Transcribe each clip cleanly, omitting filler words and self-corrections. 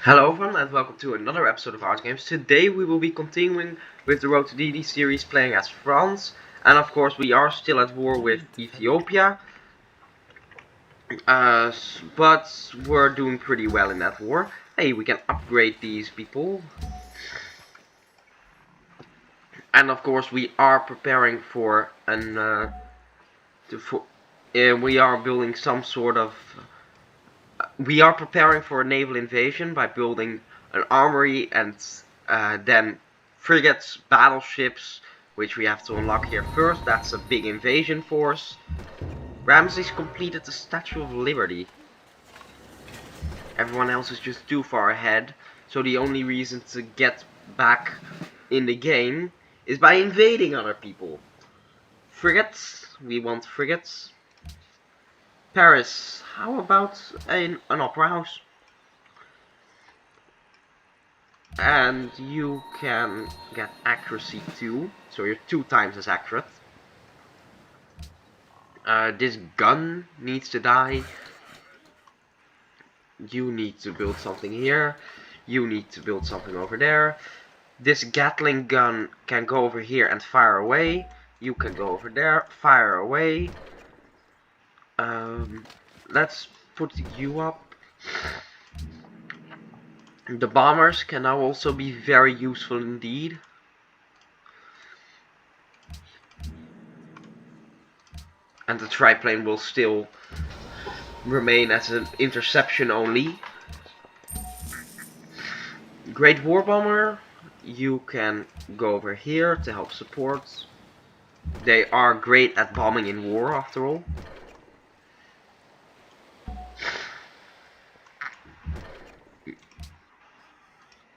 Hello everyone and welcome to another episode of Art Games. Today we will be continuing with the Road to Deity series playing as France. And of course we are still at war with Ethiopia. But we're doing pretty well in that war. Hey, we can upgrade these people. And of course we are preparing for we are building some sort of... we are preparing for a naval invasion by building an armory and then frigates, battleships, which we have to unlock here first. That's a big invasion force. Ramses completed the Statue of Liberty. Everyone else is just too far ahead, so the only reason to get back in the game is by invading other people. Frigates, we want frigates. Paris, how about an opera house? And you can get accuracy too, so you're 2 times as accurate. This gun needs to die. You need to build something here. You need to build something over there. This Gatling gun can go over here and fire away. You can go over there, fire away. Let's put you up. The bombers can now also be very useful indeed. And the triplane will still remain as an interception only. Great War Bomber, you can go over here to help support. They are great at bombing in war after all.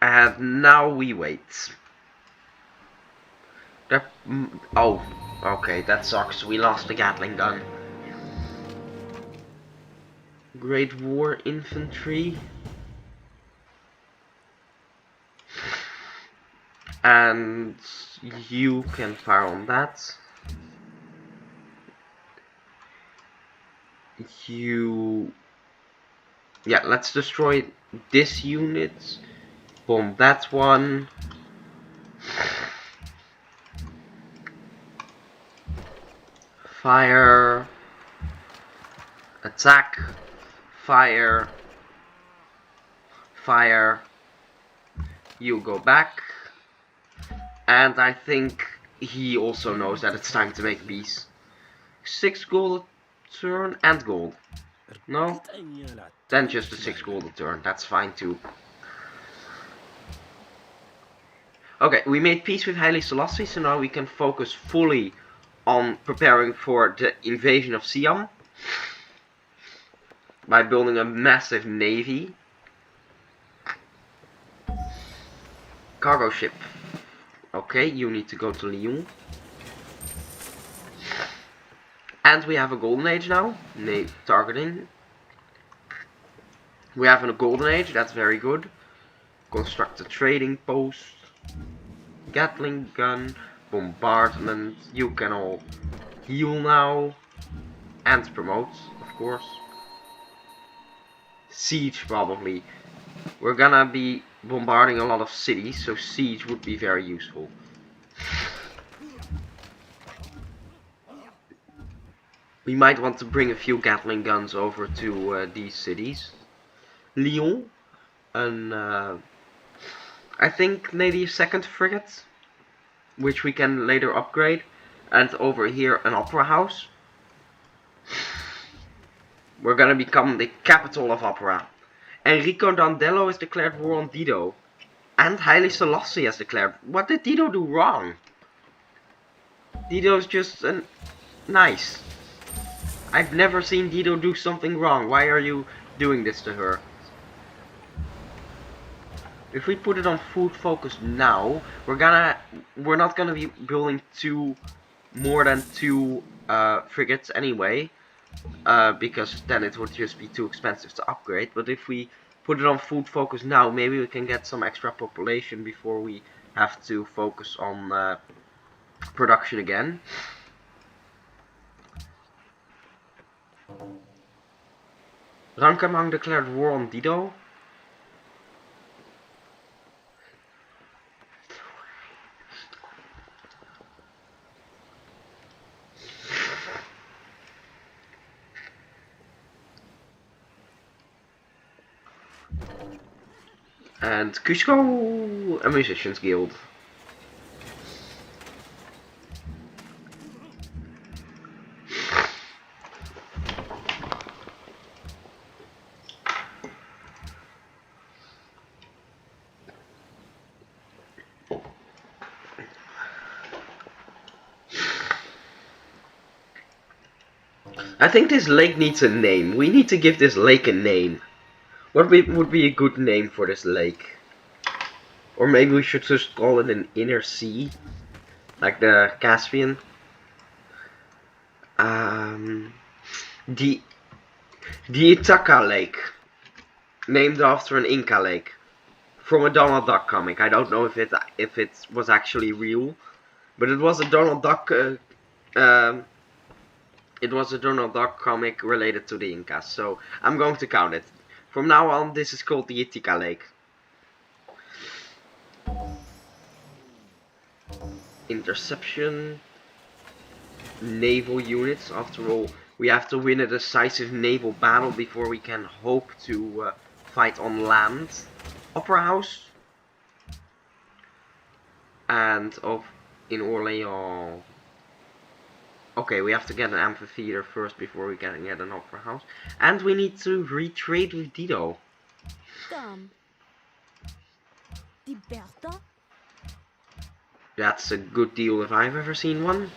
And now we wait. Oh, okay, that sucks. We lost the Gatling gun. Great War Infantry. And you can fire on that. Yeah, let's destroy this unit. Bomb that one. Fire. Attack. Fire. Fire. You go back. And I think he also knows that it's time to make peace. 6 gold a turn and gold. No? Then just a 6 gold a turn. That's fine too. Okay, we made peace with Haile Selassie, so now we can focus fully on preparing for the invasion of Siam by building a massive navy. Cargo ship. Okay, you need to go to Lyon. And we have a golden age now. Targeting. We have a golden age, that's very good. Construct a trading post. Gatling gun. Bombardment. You can all heal now. And promote, of course. Siege probably. We're gonna be bombarding a lot of cities, so siege would be very useful. We might want to bring a few Gatling guns over to these cities. Lyon, I think maybe a 2nd frigate, which we can later upgrade. And over here an opera house. We're gonna become the capital of opera. Enrico Dandello has declared war on Dido. And Haile Selassie has declared. What did Dido do wrong? Dido's just nice. I've never seen Dido do something wrong. Why are you doing this to her? If we put it on food focus now, we're not gonna be building more than 2 frigates anyway. Because then it would just be too expensive to upgrade. But if we put it on food focus now, maybe we can get some extra population before we have to focus on production again. Rankamang declared war on Dido. And Cusco, a musicians guild. I think this lake needs a name. We need to give this lake a name. What would be a good name for this lake? Or maybe we should just call it an inner sea, like the Caspian. Um, the Itaca Lake, named after an Inca lake, from a Donald Duck comic. I don't know if it was actually real, but it was a Donald Duck. It was a Donald Duck comic related to the Incas, so I'm going to count it. From now on, this is called the Itaca Lake. Interception. Naval units. After all, we have to win a decisive naval battle before we can hope to fight on land. Opera House. And in Orléans. Okay, we have to get an amphitheater first before we can get an opera house. And we need to retrade with Dido. Come. Liberta? That's a good deal if I've ever seen one.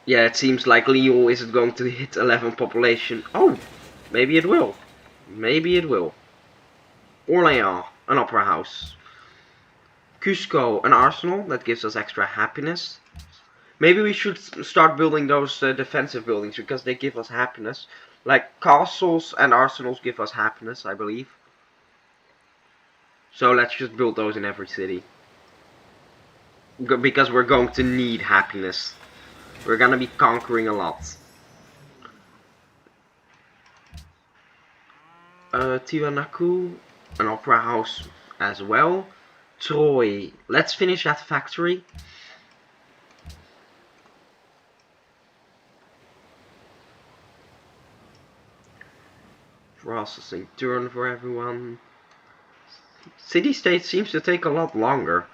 Yeah, it seems like Lyon isn't going to hit 11 population. Oh, maybe it will. Maybe it will. Orléans, an opera house. Cusco, an arsenal that gives us extra happiness. Maybe we should start building those defensive buildings because they give us happiness. Like castles and arsenals give us happiness, I believe. So let's just build those in every city. Because we're going to need happiness. We're gonna be conquering a lot. Tiwanaku, an opera house as well. Troy, let's finish that factory. Processing turn for everyone. City-state seems to take a lot longer.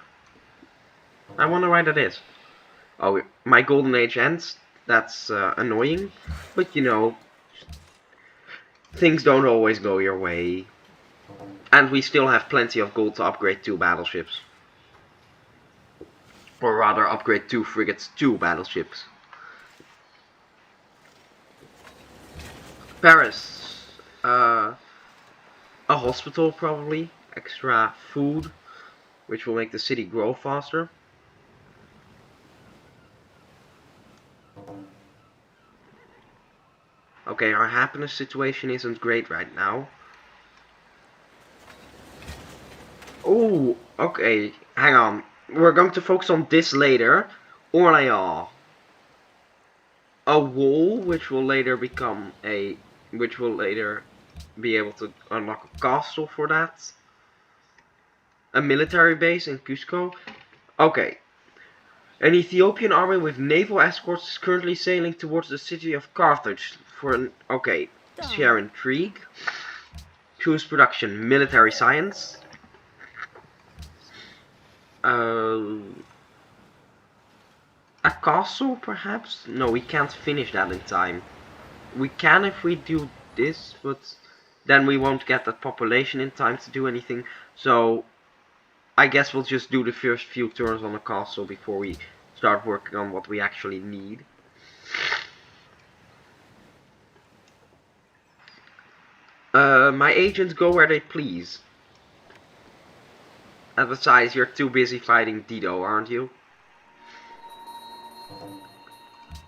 I wonder why that is. Oh, my golden age ends. That's annoying. But you know, things don't always go your way. And we still have plenty of gold to upgrade 2 battleships. Or rather, upgrade 2 frigates, 2 battleships. Paris. A hospital, probably. Extra food, which will make the city grow faster. Okay, our happiness situation isn't great right now. Oh, okay. Hang on. We're going to focus on this later. Orléans. A wall, which will later become a... which will later be able to unlock a castle for that. A military base in Cusco. Okay. An Ethiopian army with naval escorts is currently sailing towards the city of Carthage for an... Okay. Share intrigue. Choose production. Military science. A castle, perhaps? No, we can't finish that in time. We can if we do this, but then we won't get that population in time to do anything. So, I guess we'll just do the first few turns on the castle before we start working on what we actually need. My agents go where they please. And besides, you're too busy fighting Dido, aren't you?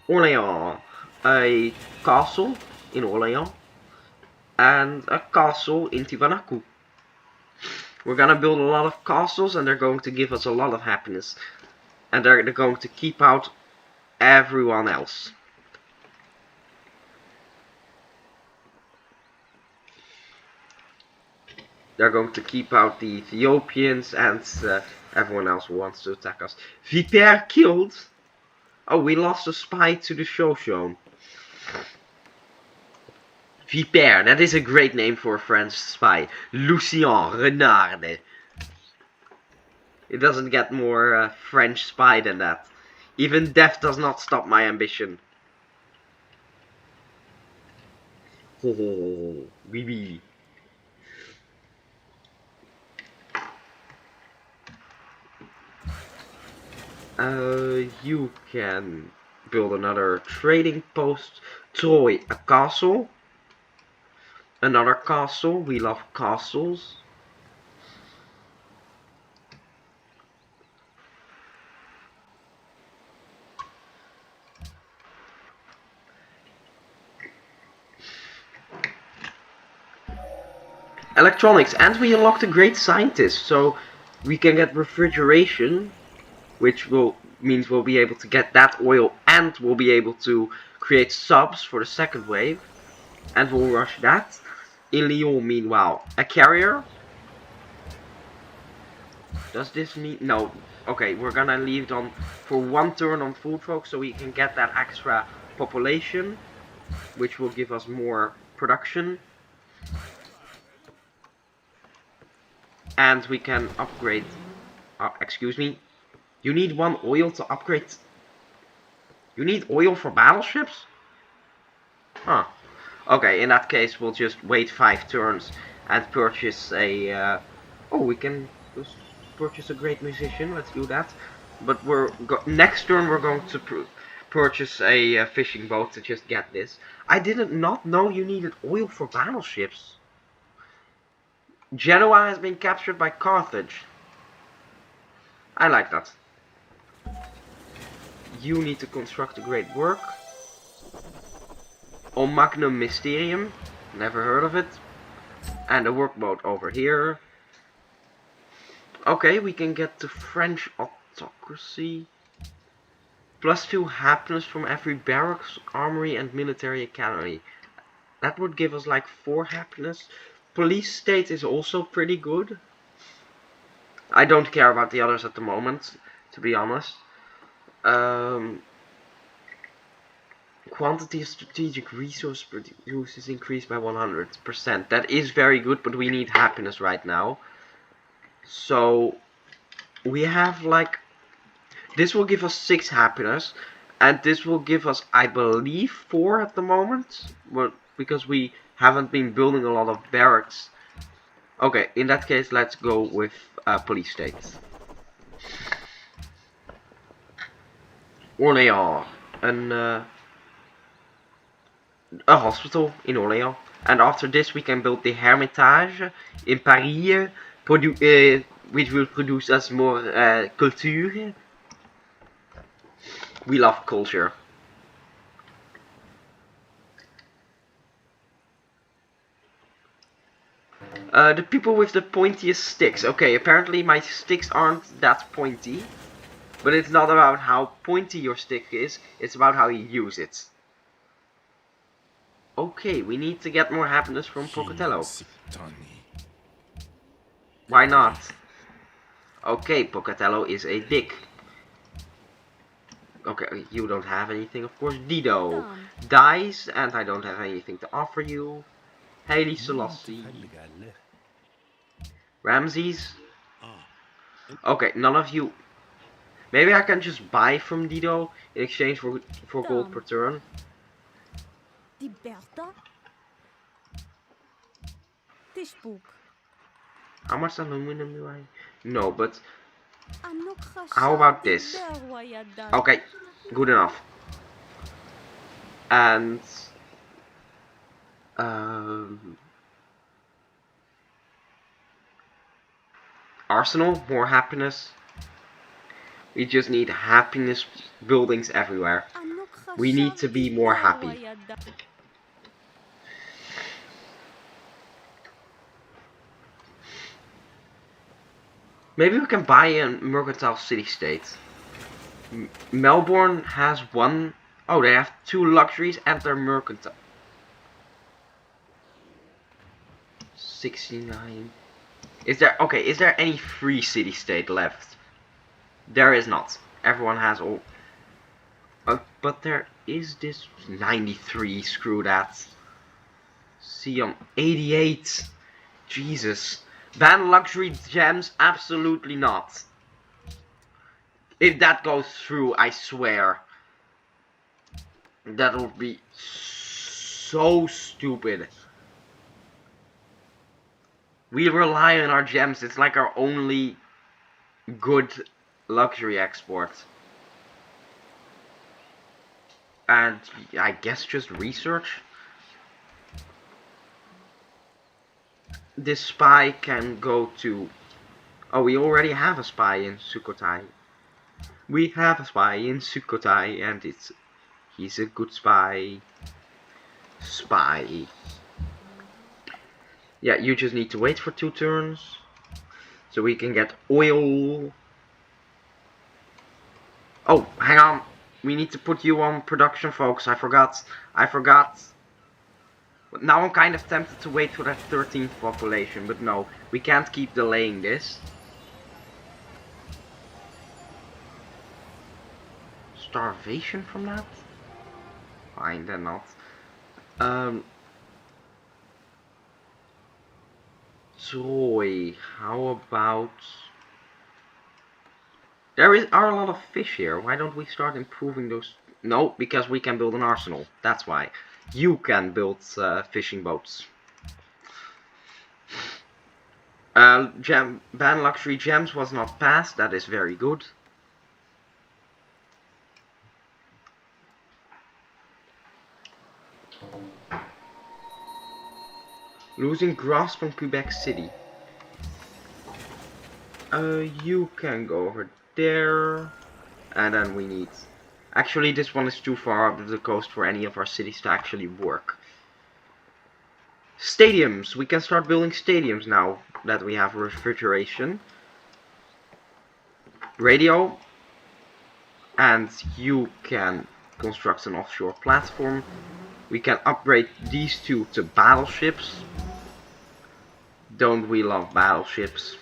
Orléans. A castle in Orléans. And a castle in Tiwanaku. We're gonna build a lot of castles and they're going to give us a lot of happiness. And they're going to keep out everyone else. They're going to keep out the Ethiopians and Everyone else wants to attack us. Viper killed? Oh, we lost a spy to the show. Viper, that is a great name for a French spy. Lucien Renard. It doesn't get more French spy than that. Even death does not stop my ambition. Ho ho ho, BB. You can build another trading post. Troy, a castle. Another castle. We love castles. Electronics, and we unlocked a great scientist, so we can get refrigeration, which means we'll be able to get that oil, and we'll be able to create subs for the second wave, and we'll rush that. In Lyon, meanwhile, a carrier. Does this mean no? Okay, we're gonna leave it on for one turn on food folk, so we can get that extra population, which will give us more production. And we can upgrade. Excuse me. You need one oil to upgrade. You need oil for battleships? Huh. Okay, in that case, we'll just wait 5 turns and purchase a. Oh, we can just purchase a great musician. Let's do that. But next turn we're going to purchase a fishing boat to just get this. I did not know you needed oil for battleships. Genoa has been captured by Carthage. I like that. You need to construct a great work. O Magnum Mysterium. Never heard of it. And a workboat over here. Okay, we can get the French autocracy. +2 happiness from every barracks, armory and military academy. That would give us like 4 happiness. Police state is also pretty good. I don't care about the others at the moment, to be honest. Quantity of strategic resource produced is increased by 100%. That is very good, but we need happiness right now. So we have like, this will give us 6 happiness, and this will give us, I believe, 4 at the moment, but because we haven't been building a lot of barracks. Okay, in that case, let's go with police state. Orléans, a hospital in Orléans, and after this we can build the Hermitage in Paris, which will produce us more culture. We love culture. The people with the pointiest sticks. Okay, apparently my sticks aren't that pointy, but it's not about how pointy your stick is, it's about how you use it. Okay, we need to get more happiness from Pocatello. Why not? Okay, Pocatello is a dick. Okay, you don't have anything, of course. Dido dies, and I don't have anything to offer you. Haile Selassie. Ramses. Okay, none of you. Maybe I can just buy from Dido in exchange for gold per turn. How much aluminum do I? No, but how about this? Okay, good enough. And arsenal, more happiness. We just need happiness buildings everywhere. We need to be more happy. Maybe we can buy a mercantile city-state. Melbourne has one. Oh, they have 2 luxuries and they're mercantile. 69. Is there any free city-state left? There is not. Everyone has all. But there is this 93. Screw that. Siam 88. Jesus. Ban luxury gems? Absolutely not. If that goes through, I swear. That would be so stupid. We rely on our gems. It's like our only good luxury export. And I guess just research. This spy can go to... Oh, we already have a spy in Sukhothai. We have a spy in Sukhothai, and he's a good spy. Spy. Yeah, you just need to wait for 2 turns. So we can get oil. Oh, hang on. We need to put you on production, folks. I forgot. But now I'm kind of tempted to wait for that 13th population, but no, we can't keep delaying this. Starvation from that? Fine, then not. Soy, how about... There are a lot of fish here. Why don't we start improving those? No, because we can build an arsenal. That's why. You can build fishing boats. Ban luxury gems was not passed. That is very good. Losing grasp on Quebec City. You can go over there. And then we need... Actually, this one is too far up the coast for any of our cities to actually work. Stadiums. We can start building stadiums now that we have refrigeration. Radio. And you can construct an offshore platform. We can upgrade these 2 to battleships. Don't we love battleships?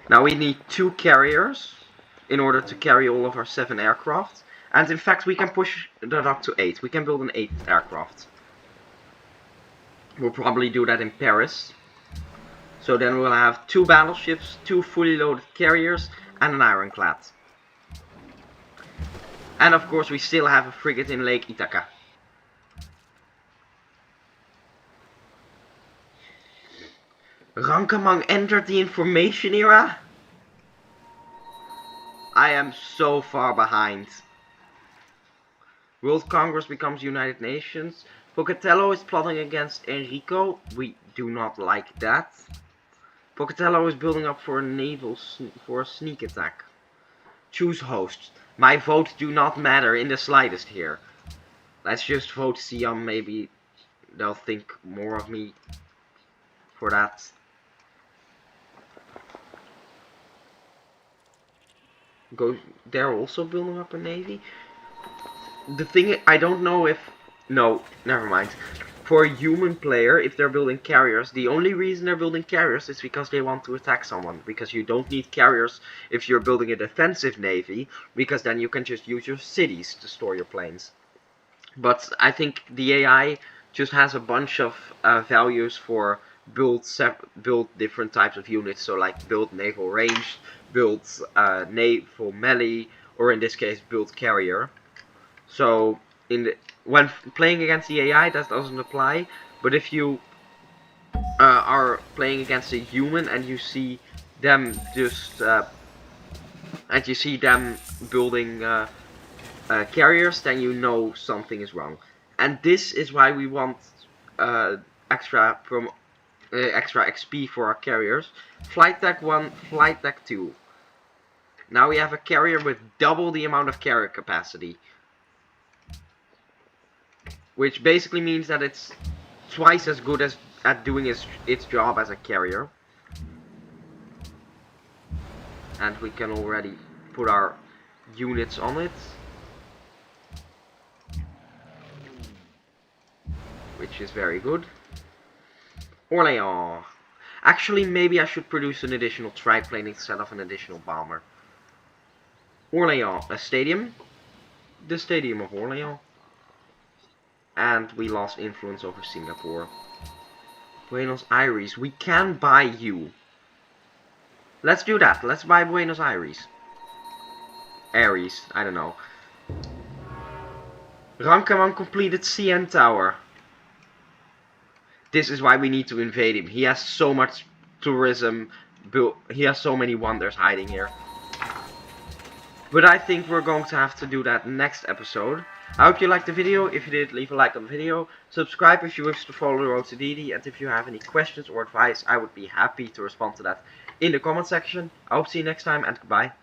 Now we need 2 carriers in order to carry all of our 7 aircraft. And in fact we can push that up to 8. We can build an 8th aircraft. We'll probably do that in Paris. So then we'll have 2 battleships, 2 fully loaded carriers, and an ironclad. And of course we still have a frigate in Lake Itaca. Rankamang entered the information era? I am so far behind. World Congress becomes United Nations. Pocatello is plotting against Enrico. We do not like that. Pocatello is building up for a sneak attack. Choose host. My votes do not matter in the slightest here. Let's just vote Siam. Maybe they'll think more of me for that. They're also building up a navy. The thing, I don't know if... No, never mind. For a human player, if they're building carriers, the only reason they're building carriers is because they want to attack someone. Because you don't need carriers if you're building a defensive navy, because then you can just use your cities to store your planes. But I think the AI just has a bunch of values for build different types of units. So like build naval range, build naval melee, or in this case build carrier. So when playing against the AI, that doesn't apply. But if you are playing against a human and you see them just building carriers, then you know something is wrong. And this is why we want extra XP for our carriers. Flight Deck 1, Flight Deck 2. Now we have a carrier with double the amount of carrier capacity. Which basically means that it's twice as good at doing its job as a carrier. And we can already put our units on it. Which is very good. Orléans. Actually, maybe I should produce an additional triplane instead of an additional bomber. Orléans, a stadium. The Stadium of Orléans. And we lost influence over Singapore. Buenos Aires, we can buy you. Let's do that. Let's buy Buenos Aires. Aries, I don't know. Rankaman completed CN Tower. This is why we need to invade him. He has so much tourism. He has so many wonders hiding here. But I think we're going to have to do that next episode. I hope you liked the video. If you did, leave a like on the video. Subscribe if you wish to follow the road to deity. And if you have any questions or advice, I would be happy to respond to that in the comment section. I hope to see you next time, and goodbye.